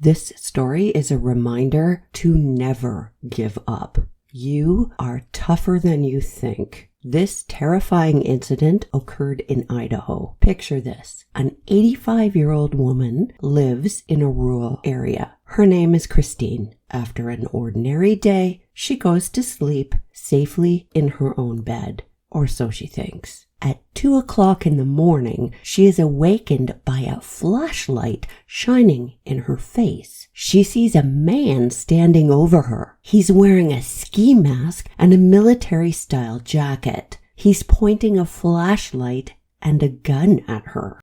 This story is a reminder to never give up. You are tougher than you think. This terrifying incident occurred in Idaho. Picture this. An 85-year-old woman lives in a rural area. Her name is Christine. After an ordinary day, she goes to sleep safely in her own bed, or so she thinks. At 2 o'clock in the morning, she is awakened by a flashlight shining in her face. She sees a man standing over her. He's wearing a ski mask and a military-style jacket. He's pointing a flashlight and a gun at her.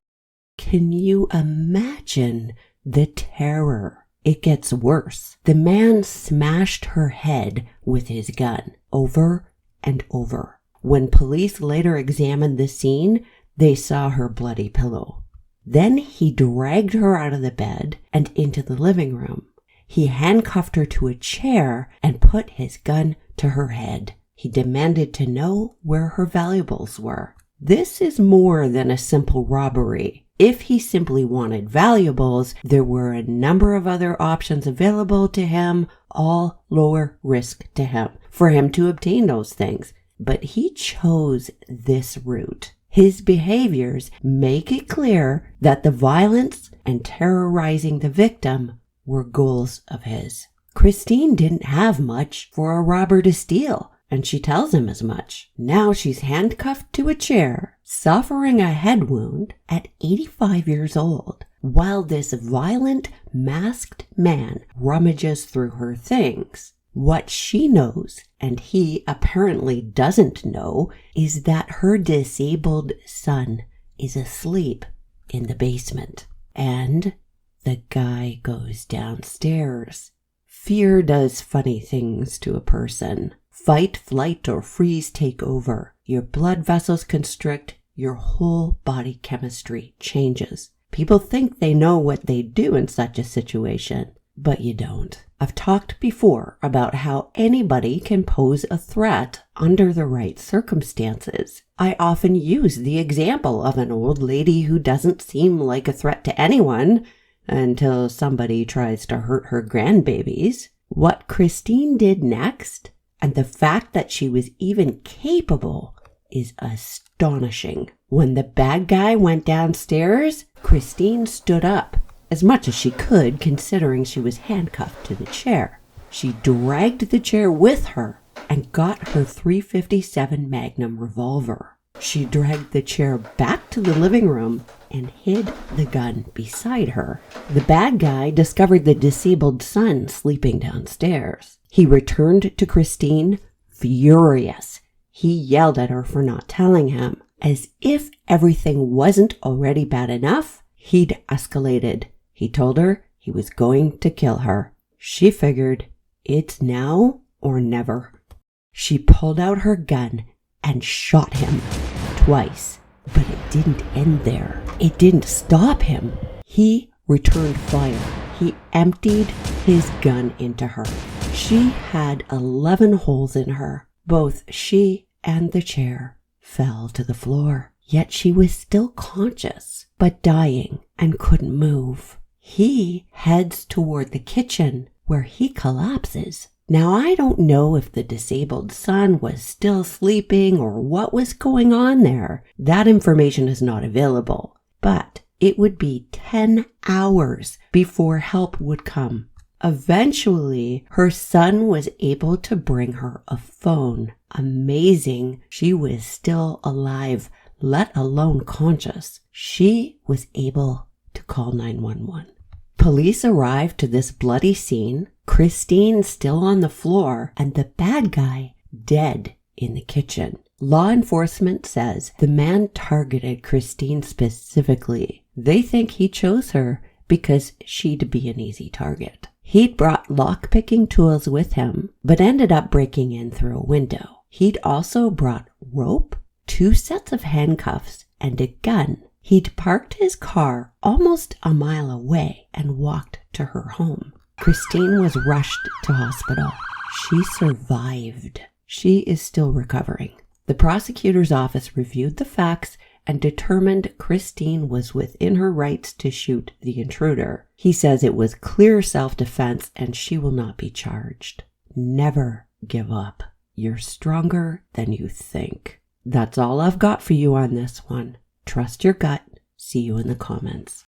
Can you imagine the terror? It gets worse. The man smashed her head with his gun over and over. When police later examined the scene, they saw her bloody pillow. Then he dragged her out of the bed and into the living room. He handcuffed her to a chair and put his gun to her head. He demanded to know where her valuables were. This is more than a simple robbery. If he simply wanted valuables, there were a number of other options available to him, all lower risk to him, for him to obtain those things. But he chose this route. His behaviors make it clear that the violence and terrorizing the victim were goals of his. Christine didn't have much for a robber to steal, and she tells him as much. Now she's handcuffed to a chair, suffering a head wound at 85 years old, while this violent, masked man rummages through her things. What she knows, and he apparently doesn't know, is that her disabled son is asleep in the basement. And the guy goes downstairs. Fear does funny things to a person. Fight, flight, or freeze take over. Your blood vessels constrict. Your whole body chemistry changes. People think they know what they do in such a situation, but you don't. I've talked before about how anybody can pose a threat under the right circumstances. I often use the example of an old lady who doesn't seem like a threat to anyone until somebody tries to hurt her grandbabies. What Christine did next, and the fact that she was even capable, is astonishing. When the bad guy went downstairs, Christine stood up. As much as she could, considering she was handcuffed to the chair. She dragged the chair with her and got her .357 Magnum revolver. She dragged the chair back to the living room and hid the gun beside her. The bad guy discovered the disabled son sleeping downstairs. He returned to Christine furious. He yelled at her for not telling him. As if everything wasn't already bad enough, he'd escalated. He told her he was going to kill her. She figured, it's now or never. She pulled out her gun and shot him twice. But it didn't end there. It didn't stop him. He returned fire. He emptied his gun into her. She had 11 holes in her. Both she and the chair fell to the floor. Yet she was still conscious, but dying and couldn't move. He heads toward the kitchen, where he collapses. Now, I don't know if the disabled son was still sleeping or what was going on there. That information is not available. But it would be 10 hours before help would come. Eventually, her son was able to bring her a phone. Amazing, she was still alive, let alone conscious. She was able to call 911. Police arrived to this bloody scene, Christine still on the floor, and the bad guy dead in the kitchen. Law enforcement says the man targeted Christine specifically. They think he chose her because she'd be an easy target. He'd brought lock-picking tools with him, but ended up breaking in through a window. He'd also brought rope, 2 sets of handcuffs, and a gun. He'd parked his car almost a mile away and walked to her home. Christine was rushed to hospital. She survived. She is still recovering. The prosecutor's office reviewed the facts and determined Christine was within her rights to shoot the intruder. He says it was clear self-defense and she will not be charged. Never give up. You're stronger than you think. That's all I've got for you on this one. Trust your gut. See you in the comments.